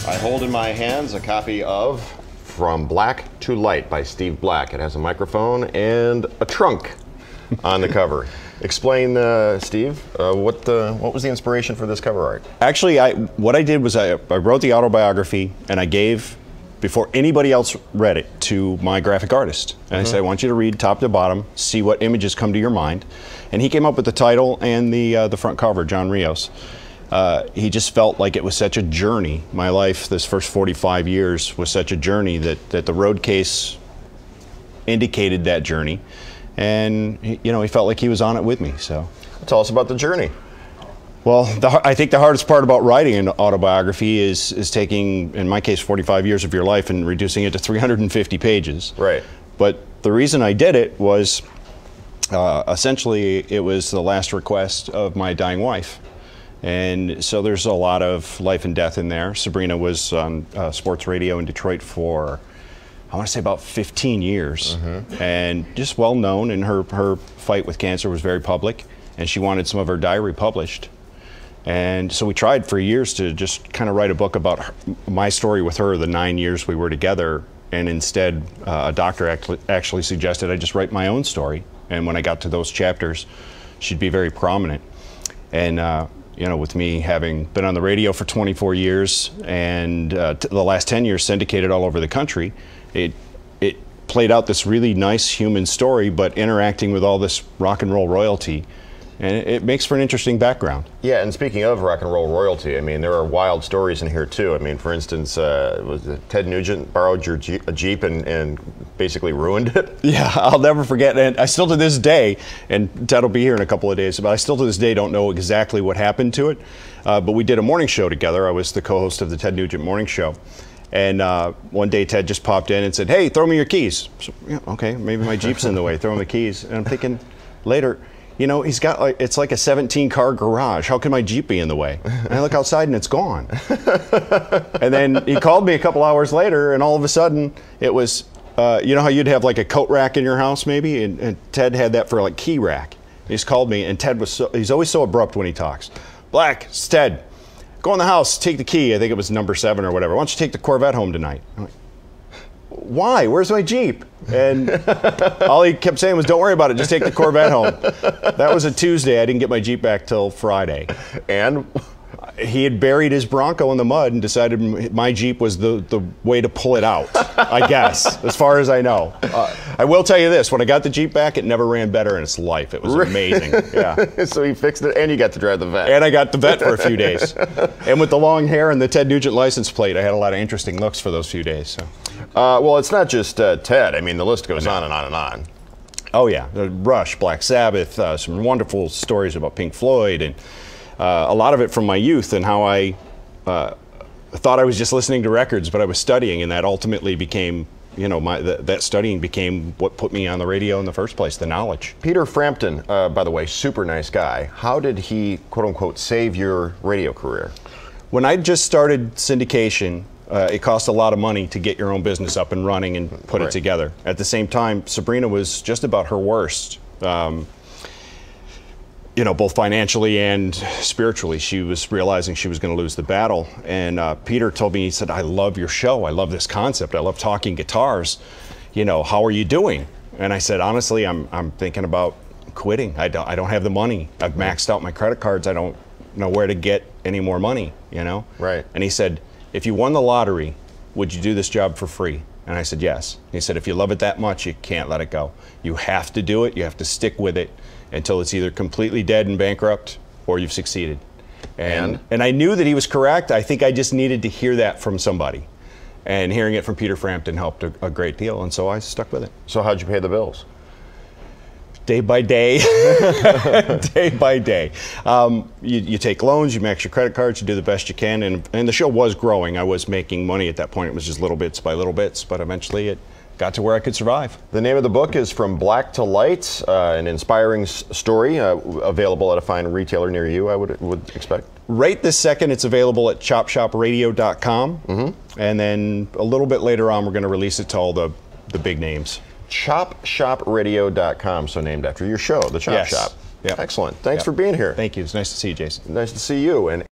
I hold in my hands a copy of From Black to Light by Steve Black. It has a microphone and a trunk on the cover. Explain, Steve, what was the inspiration for this cover art? Actually, what I did was I wrote the autobiography and I gave, before anybody else read it, to my graphic artist. And I said, I want you to read top to bottom, see what images come to your mind. And he came up with the title and the front cover, John Rios. He just felt like it was such a journey. My life, this first 45 years, was such a journey that the road case indicated that journey. And he felt like he was on it with me. So, tell us about the journey. Well, I think the hardest part about writing an autobiography is taking, in my case, 45 years of your life and reducing it to 350 pages. Right. But the reason I did it was, essentially, it was the last request of my dying wife. And so there's a lot of life and death in there. Sabrina was on sports radio in Detroit for, I want to say, about 15 years, and just well known, and her fight with cancer was very public, and she wanted some of her diary published. And so we tried for years to just kind of write a book about my story with her, the 9 years we were together, and instead a doctor actually suggested I just write my own story, and when I got to those chapters, she'd be very prominent. And with me having been on the radio for 24 years and the last 10 years syndicated all over the country, it played out this really nice human story, but interacting with all this rock and roll royalty. And it makes for an interesting background. Yeah, and speaking of rock and roll royalty, I mean, there are wild stories in here too. I mean, for instance, Ted Nugent borrowed your Jeep and basically ruined it? Yeah, I'll never forget. And I still to this day, and Ted will be here in a couple of days, but I still to this day don't know exactly what happened to it. But we did a morning show together. I was the co-host of the Ted Nugent Morning Show. And one day Ted just popped in and said, hey, throw me your keys. So, yeah, okay, maybe my Jeep's in the way, throw him the keys. And I'm thinking later, he's got it's like a 17-car garage. How can my Jeep be in the way? And I look outside and it's gone. And then he called me a couple hours later, and all of a sudden it was, you know how you'd have like a coat rack in your house maybe? And Ted had that for like key rack. He just called me, and Ted was he's always so abrupt when he talks. Black, it's Ted. Go in the house, take the key. I think it was number 7 or whatever. Why don't you take the Corvette home tonight? I'm like, why? Where's my Jeep? And all he kept saying was, don't worry about it, just take the Corvette home. That was a Tuesday. I didn't get my Jeep back till Friday. And? He had buried his Bronco in the mud and decided my Jeep was the way to pull it out, I guess, as far as I know. I will tell you this, when I got the Jeep back, it never ran better in its life. It was amazing. Yeah. So he fixed it, and you got to drive the vet. And I got the vet for a few days. And with the long hair and the Ted Nugent license plate, I had a lot of interesting looks for those few days. So. Well, it's not just Ted. I mean, the list goes on and on and on. Oh, yeah. Rush, Black Sabbath, some wonderful stories about Pink Floyd, and a lot of it from my youth and how I thought I was just listening to records, but I was studying, and that ultimately became, that studying became what put me on the radio in the first place, the knowledge. Peter Frampton, by the way, super nice guy. How did he, quote unquote, save your radio career? When I just started syndication, it cost a lot of money to get your own business up and running and put it together. At the same time, Sabrina was just about her worst. Both financially and spiritually. She was realizing she was going to lose the battle. And Peter told me, he said, I love your show. I love this concept. I love talking guitars. How are you doing? And I said, honestly, I'm thinking about quitting. I don't have the money. I've maxed out my credit cards. I don't know where to get any more money, Right. And he said, if you won the lottery, would you do this job for free? And I said, yes. He said, if you love it that much, you can't let it go. You have to do it. You have to stick with it until it's either completely dead and bankrupt or you've succeeded. And I knew that he was correct. I think I just needed to hear that from somebody. And hearing it from Peter Frampton helped a great deal, and so I stuck with it. So how'd you pay the bills? Day by day, day by day. You take loans, you max your credit cards, you do the best you can, and the show was growing. I was making money at that point. It was just little bits by little bits, but eventually it got to where I could survive. The name of the book is From Black to Light, an inspiring story, available at a fine retailer near you, I would expect. Right this second, it's available at chopshopradio.com, and then a little bit later on, we're going to release it to all the big names. chopshopradio.com, so named after your show, The Chop Shop. Yep. Excellent. Thanks for being here. Thank you. It's nice to see you, Jason. Nice to see you. And